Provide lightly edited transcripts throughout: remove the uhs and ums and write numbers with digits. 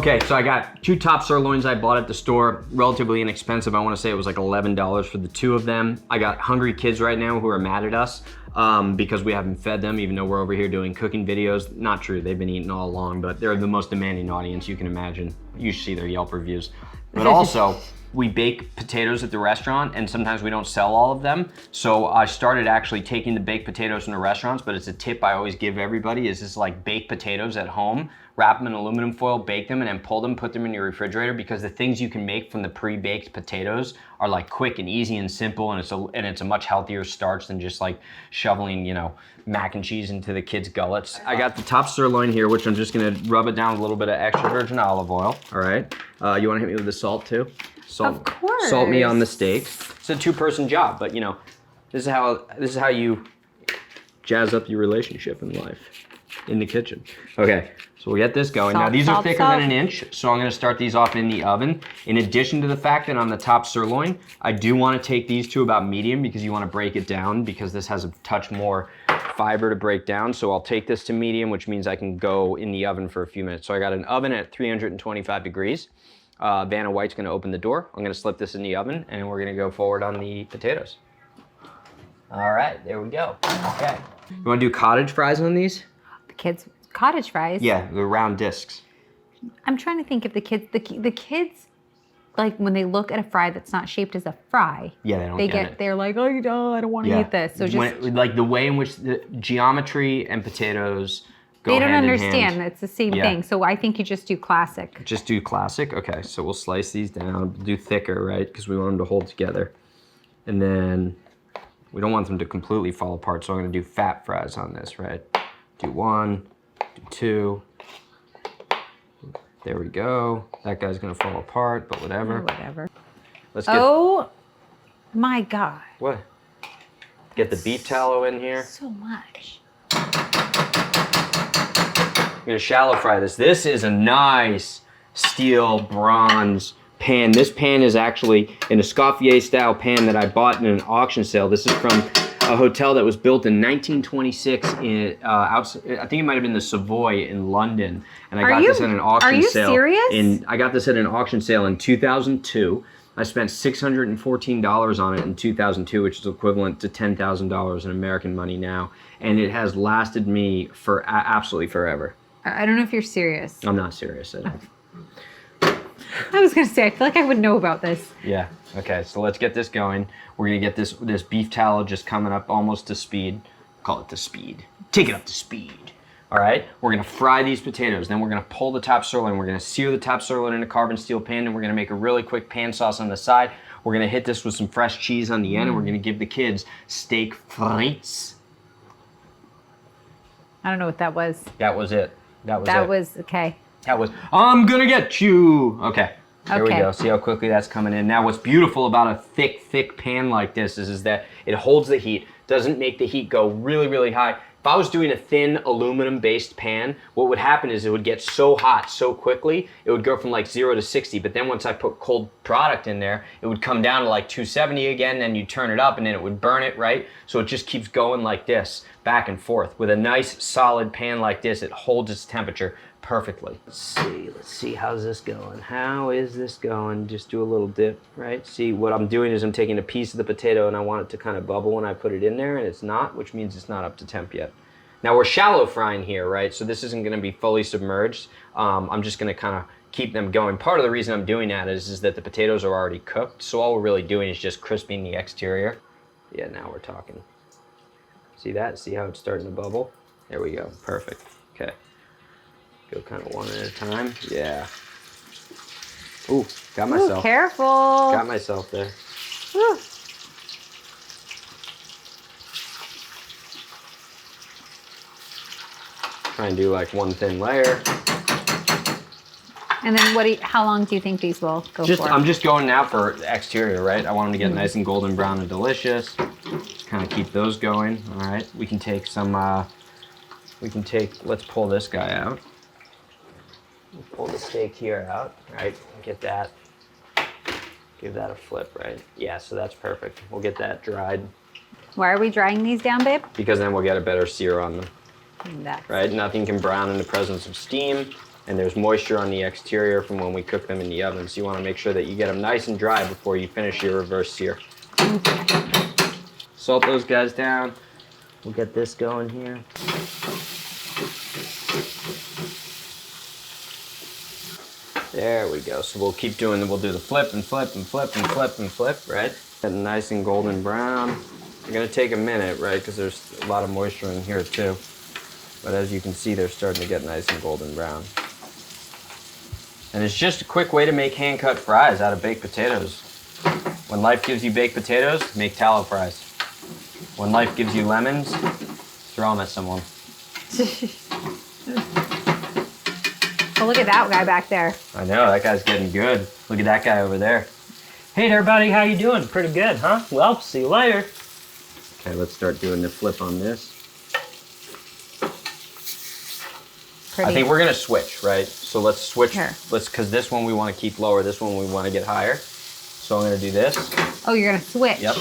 Okay, so I got 2 top sirloins I bought at the store, relatively inexpensive. I wanna say it was like $11 for the 2 of them. I got hungry kids right now who are mad at us because we haven't fed them, even though we're over here doing cooking videos. Not true, they've been eating all along, but they're the most demanding audience you can imagine. You should see their Yelp reviews. But also, we bake potatoes at the restaurant and sometimes we don't sell all of them. So I started actually taking the baked potatoes from the restaurants, but it's a tip I always give everybody is just like bake potatoes at home, wrap them in aluminum foil, bake them, and then pull them, put them in your refrigerator because the things you can make from the pre-baked potatoes are like quick and easy and simple, and it's a much healthier starch than just like shoveling, you know, mac and cheese into the kids' gullets. I got the top sirloin here, which I'm just gonna rub it down with a little bit of extra virgin olive oil, all right? You wanna hit me with the salt too? Salt, of course. Salt me on the steaks. It's a 2-person job, but you know, this is how you jazz up your relationship in life, in the kitchen. Okay, so we get this going. Now these are thicker than an inch, so I'm gonna start these off in the oven. In addition to the fact that on the top sirloin, I do wanna take these to about medium because you wanna break it down because this has a touch more fiber to break down. So I'll take this to medium, which means I can go in the oven for a few minutes. So I got an oven at 325 degrees. Vanna White's gonna open the door. I'm gonna slip this in the oven and we're gonna go forward on the potatoes. All right, there we go. Okay. You wanna do cottage fries on these? The kids, cottage fries? Yeah, the round discs. I'm trying to think if the kids, like when they look at a fry that's not shaped as a fry, yeah, they don't get it. They're like, oh, no, I don't want to eat this. So just like the way in which the geometry and potatoes go they don't hand in understand hand. it's the same thing. So I think you just do classic. Just do classic? Okay, so we'll slice these down, do thicker, right? Because we want them to hold together. And then we don't want them to completely fall apart, so I'm gonna do fat fries on this, right? Do 1, do 2. There we go. That guy's gonna fall apart, but whatever. Whatever. Let's get, oh my God. What? Get the beef tallow in here. So much. I'm gonna shallow fry this. This is a nice steel bronze pan. This pan is actually an Escoffier style pan that I bought in an auction sale. This is from a hotel that was built in 1926 in I think it might have been the Savoy in London, and I got this at an auction sale. Are you serious? I got this at an auction sale in 2002. I spent $614 on it in 2002, which is equivalent to $10,000 in American money now, and it has lasted me for absolutely forever. I don't know if you're serious. I'm not serious at all. I was gonna say, I feel like I would know about this. Yeah, okay, so let's get this going. We're gonna get this beef tallow just coming up almost to speed. Call it to speed. Take it up to speed. All right, we're gonna fry these potatoes. Then we're gonna pull the top sirloin. We're gonna sear the top sirloin in a carbon steel pan, and we're gonna make a really quick pan sauce on the side. We're gonna hit this with some fresh cheese on the end, and we're gonna give the kids steak frites. I don't know what that was. That was it. That was okay. That was, I'm gonna get you. Okay, there we go. See how quickly that's coming in. Now what's beautiful about a thick pan like this is that it holds the heat, doesn't make the heat go really, really high. If I was doing a thin aluminum-based pan, what would happen is it would get so hot so quickly, it would go from like 0 to 60, but then once I put cold product in there, it would come down to like 270 again, then you turn it up and then it would burn it, right? So it just keeps going like this, back and forth. With a nice solid pan like this, it holds its temperature perfectly. Let's see, how's this going? How is this going? Just do a little dip, right? See, what I'm doing is I'm taking a piece of the potato and I want it to kind of bubble when I put it in there, and it's not, which means it's not up to temp yet. Now we're shallow frying here, right? So this isn't gonna be fully submerged. I'm just gonna kind of keep them going. Part of the reason I'm doing that is that the potatoes are already cooked, so all we're really doing is just crisping the exterior. Yeah, now we're talking. See that? See how it's starting to bubble? There we go, perfect, okay. Go kind of one at a time. Yeah. Ooh, got myself. Ooh, careful. Got myself there. Ooh. Try and do like one thin layer. And then how long do you think these will go for? I'm just going now for the exterior, right? I want them to get nice and golden brown and delicious. Just kind of keep those going. All right. We can take some, let's pull this guy out. Pull the steak here out, right? Get that, give that a flip, right? Yeah, so that's perfect. We'll get that dried. Why are we drying these down, babe? Because then we'll get a better sear on them, right? Nothing can brown in the presence of steam. and there's moisture on the exterior from when we cook them in the oven. So you want to make sure that you get them nice and dry before you finish your reverse sear. Salt those guys down. We'll get this going here. There we go. So we'll keep doing, we'll do the flip and flip and flip and flip and flip, right? Getting nice and golden brown. It's gonna take a minute, right? Because there's a lot of moisture in here too. But as you can see, they're starting to get nice and golden brown. And it's just a quick way to make hand-cut fries out of baked potatoes. When life gives you baked potatoes, make tallow fries. When life gives you lemons, throw them at someone. Oh, look at that guy back there. I know, that guy's getting good. Look at that guy over there. Hey there, buddy. How you doing? Pretty good, huh? Well, see you later. Okay, let's start doing the flip on this. Pretty. I think we're gonna switch, right? So let's switch. Here. Because this one we want to keep lower, this one we want to get higher. So I'm gonna do this. Oh, you're gonna switch. Yep.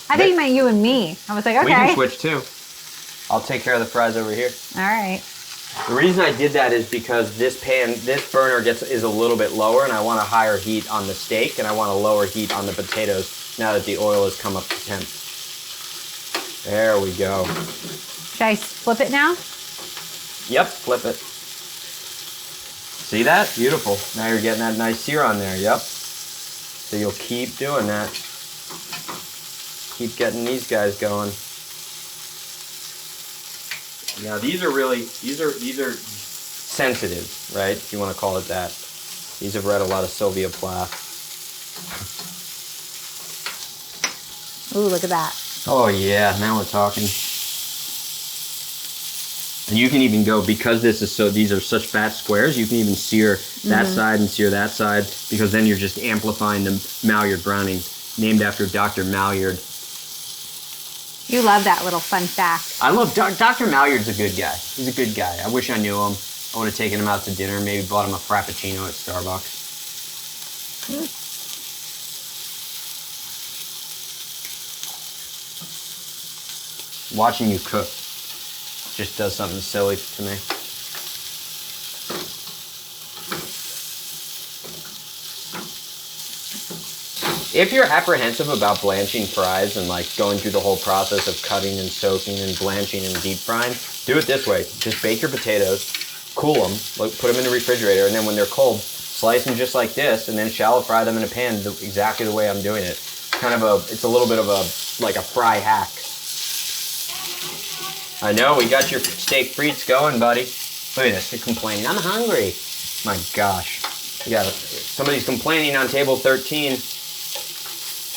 I think you meant you and me. I was like, okay. We can switch too. I'll take care of the fries over here. All right. The reason I did that is because this burner is a little bit lower, and I want a higher heat on the steak, and I want a lower heat on the potatoes now that the oil has come up to temp. There we go. Should I flip it now? Yep, flip it. See that? Beautiful. Now you're getting that nice sear on there, yep. So you'll keep doing that. Keep getting these guys going. Now these are sensitive, right? If you want to call it that. These have read a lot of Sylvia Plath. Ooh, look at that. Oh yeah, now we're talking. And you can even go, because these are such fat squares, you can even sear that side and sear that side, because then you're just amplifying the Maillard browning, named after Dr. Maillard. You love that little fun fact. I love Dr. Maillard's a good guy. He's a good guy. I wish I knew him. I would have taken him out to dinner, maybe bought him a Frappuccino at Starbucks. Watching you cook just does something silly to me. If you're apprehensive about blanching fries and like going through the whole process of cutting and soaking and blanching and deep frying, do it this way. Just bake your potatoes, cool them, put them in the refrigerator, and then when they're cold, slice them just like this, and then shallow fry them in a pan exactly the way I'm doing it. It's a little bit of like a fry hack. I know, we got your steak frites going, buddy. Look at this, they're complaining. I'm hungry. My gosh. Somebody's complaining on table 13.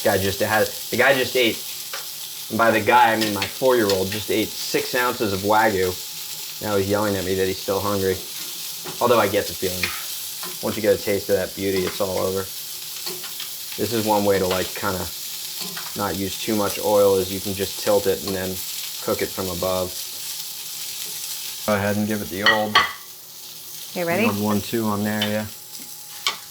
The guy just ate, and by the guy I mean my 4-year-old, just ate 6 ounces of Wagyu. Now he's yelling at me that he's still hungry. Although I get the feeling. Once you get a taste of that beauty, it's all over. This is one way to kind of not use too much oil, is you can just tilt it and then cook it from above. Go ahead and give it the old. Okay, ready? 1-2 on there, yeah.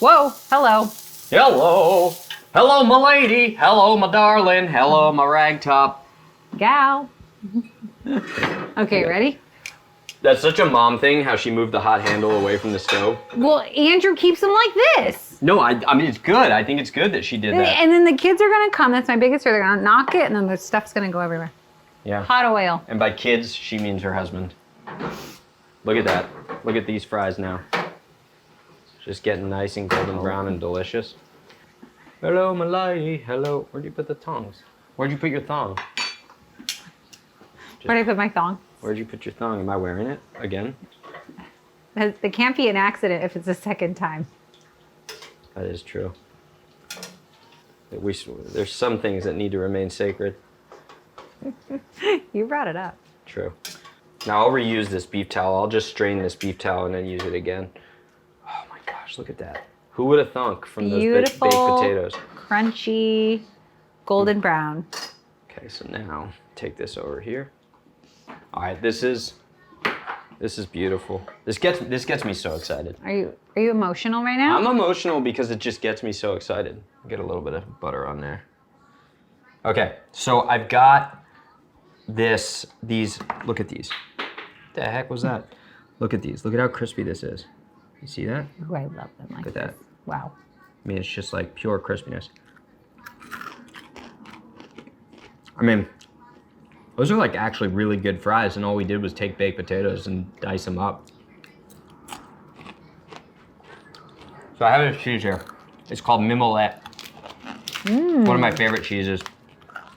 Whoa, hello. Hello. Hello, my lady. Hello, my darling. Hello, my ragtop. Gal. Okay, ready? That's such a mom thing, how she moved the hot handle away from the stove. Well, Andrew keeps them like this. No, I mean, it's good. I think it's good that she did that. And then the kids are going to come. That's my biggest fear. They're going to knock it, and then the stuff's going to go everywhere. Yeah. Hot oil. And by kids, she means her husband. Look at that. Look at these fries now. Just getting nice and golden brown and delicious. Hello, my lady. Hello. Where'd you put the tongs? Where'd you put your thong? Where'd I put my thong? Where'd you put your thong? Am I wearing it again? It can't be an accident if it's the second time. That is true. There's some things that need to remain sacred. You brought it up. True. Now I'll reuse this beef towel. I'll just strain this beef towel and then use it again. Oh my gosh, look at that. Who would have thunk from those baked potatoes? Crunchy, golden brown. Okay, so now take this over here. All right, this is beautiful. This gets me so excited. Are you emotional right now? I'm emotional because it just gets me so excited. Get a little bit of butter on there. Okay, so I've got these, look at these. What the heck was that? Look at these. Look at how crispy this is. You see that? Ooh, I love them like Look at this. that. Wow. I mean, it's just like pure crispiness. I mean, those are like actually really good fries, and all we did was take baked potatoes and dice them up. So I have this cheese here. It's called Mimolette. One of my favorite cheeses.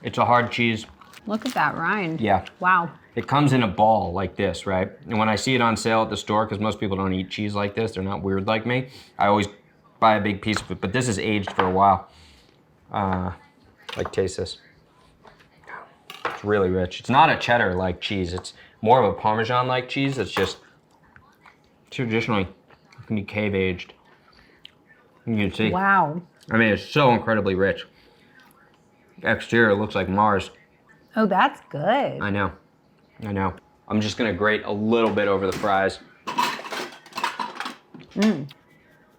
It's a hard cheese. Look at that rind. Yeah. Wow. It comes in a ball like this, right? And when I see it on sale at the store, because most people don't eat cheese like this, they're not weird like me, I always buy a big piece of it, but this is aged for a while. Like, taste this. It's really rich. It's not a cheddar like cheese. It's more of a Parmesan like cheese. It's just traditionally it can be cave aged. You can see. Wow. I mean, it's so incredibly rich. Exterior looks like Mars. Oh, that's good. I know. I know. I'm just gonna grate a little bit over the fries.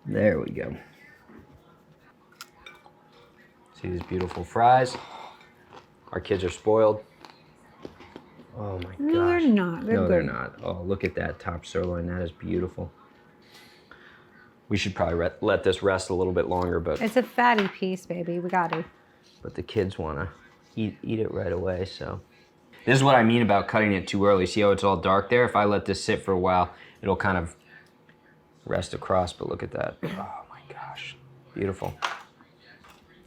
There we go. See these beautiful fries? Our kids are spoiled. Oh my gosh. No, they're not. They're No, good. they're not. Oh, look at that top sirloin. That is beautiful. We should probably let this rest a little bit longer, but It's a fatty piece, baby. We got to. the kids want to eat it right away, so. This is what I mean about cutting it too early. See how it's all dark there? If I let this sit for a while, it'll kind of rest across, but look at that. Oh my gosh, beautiful.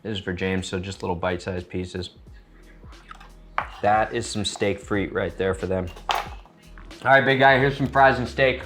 This is for James, so just little bite-sized pieces. That is some steak frite right there for them. All right, big guy, here's some fries and steak.